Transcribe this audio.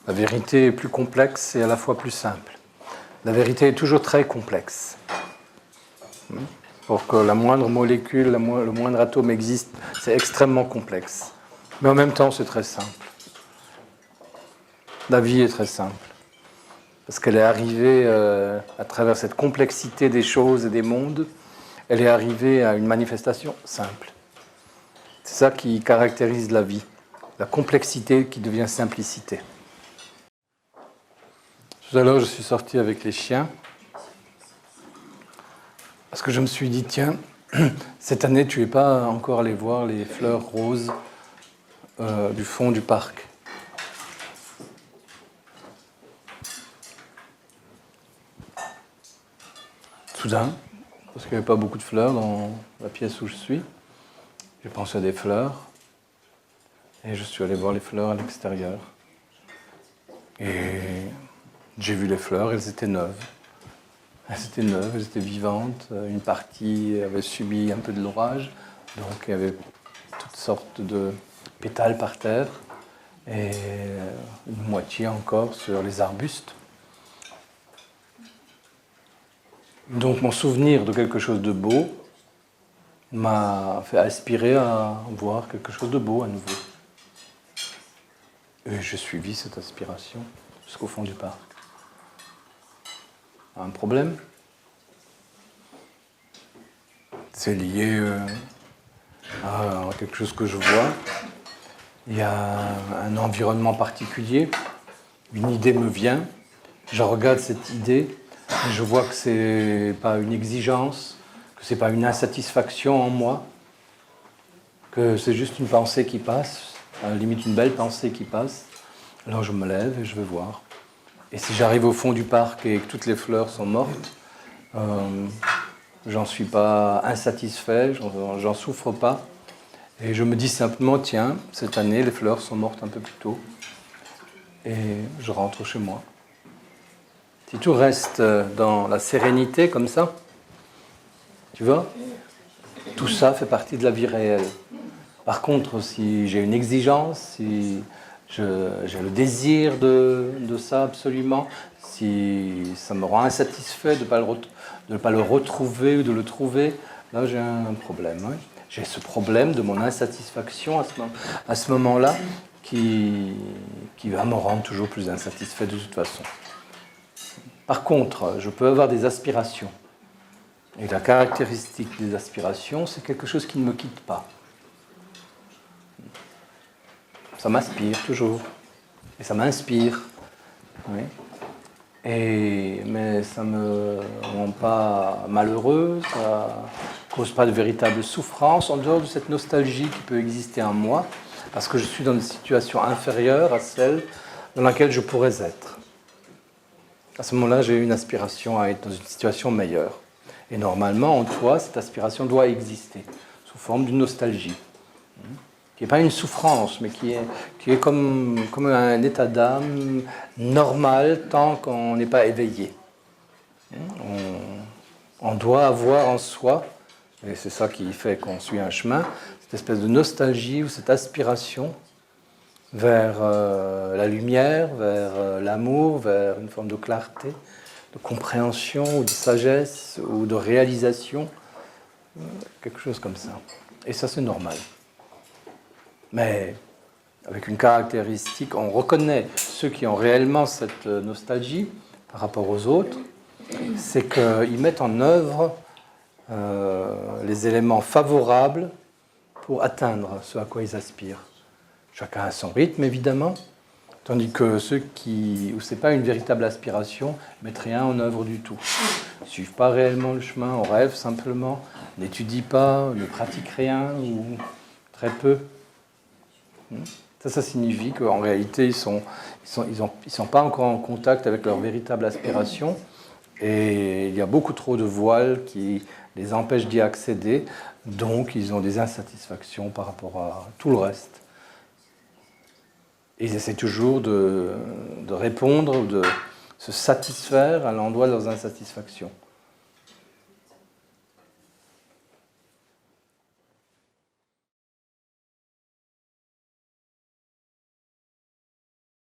La vérité est plus complexe et à la fois plus simple. La vérité est toujours très complexe. Pour que la moindre molécule, le moindre atome existe, c'est extrêmement complexe. Mais en même temps, c'est très simple. La vie est très simple. Parce qu'elle est arrivée, à travers cette complexité des choses et des mondes, elle est arrivée à une manifestation simple. C'est ça qui caractérise la vie. La complexité qui devient simplicité. Tout à l'heure, je suis sorti avec les chiens parce que je me suis dit, tiens, cette année, tu n'es pas encore allé voir les fleurs roses du fond du parc. Soudain, parce qu'il n'y avait pas beaucoup de fleurs dans la pièce où je suis, j'ai pensé à des fleurs et je suis allé voir les fleurs à l'extérieur. Et j'ai vu les fleurs, elles étaient neuves. Elles étaient vivantes. Une partie avait subi un peu de l'orage, donc il y avait toutes sortes de pétales par terre et une moitié encore sur les arbustes. Donc mon souvenir de quelque chose de beau m'a fait aspirer à voir quelque chose de beau à nouveau. Et j'ai suivi cette aspiration jusqu'au fond du parc. Un problème? C'est lié à quelque chose que je vois. Il y a un environnement particulier, une idée me vient, je regarde cette idée, et je vois que ce n'est pas une exigence, que ce n'est pas une insatisfaction en moi, que c'est juste une pensée qui passe, à la limite une belle pensée qui passe. Alors je me lève et je vais voir. Et si j'arrive au fond du parc et que toutes les fleurs sont mortes, j'en suis pas insatisfait, j'en souffre pas. Et je me dis simplement, tiens, cette année, les fleurs sont mortes un peu plus tôt. Et je rentre chez moi. Si tout reste dans la sérénité comme ça, tu vois, tout ça fait partie de la vie réelle. Par contre, si j'ai une exigence, si j'ai le désir de ça absolument, si ça me rend insatisfait de ne pas le retrouver ou de le trouver, là j'ai un problème. Oui. J'ai ce problème de mon insatisfaction à ce moment-là qui va me rendre toujours plus insatisfait de toute façon. Par contre, je peux avoir des aspirations. Et la caractéristique des aspirations, c'est quelque chose qui ne me quitte pas. Ça m'aspire toujours. Et ça m'inspire. Oui. Mais ça ne me rend pas malheureux, ça ne cause pas de véritable souffrance en dehors de cette nostalgie qui peut exister en moi, parce que je suis dans une situation inférieure à celle dans laquelle je pourrais être. À ce moment-là, j'ai une aspiration à être dans une situation meilleure. Et normalement, en toi, cette aspiration doit exister, sous forme d'une nostalgie. Qui n'est pas une souffrance, mais qui est comme un état d'âme normal tant qu'on n'est pas éveillé. On doit avoir en soi, et c'est ça qui fait qu'on suit un chemin, cette espèce de nostalgie ou cette aspiration vers la lumière, vers l'amour, vers une forme de clarté, de compréhension ou de sagesse ou de réalisation, quelque chose comme ça. Et ça, c'est normal. Mais avec une caractéristique, on reconnaît ceux qui ont réellement cette nostalgie par rapport aux autres, c'est qu'ils mettent en œuvre les éléments favorables pour atteindre ce à quoi ils aspirent. Chacun a son rythme, évidemment, tandis que ceux où ce n'est pas une véritable aspiration ne mettent rien en œuvre du tout. Ils ne suivent pas réellement le chemin, on rêve simplement, n'étudient pas, ne pratiquent rien ou très peu. Ça signifie qu'en réalité, ils sont pas encore en contact avec leur véritable aspiration et il y a beaucoup trop de voiles qui les empêchent d'y accéder, donc ils ont des insatisfactions par rapport à tout le reste. Et ils essaient toujours de répondre, de se satisfaire à l'endroit de leurs insatisfactions.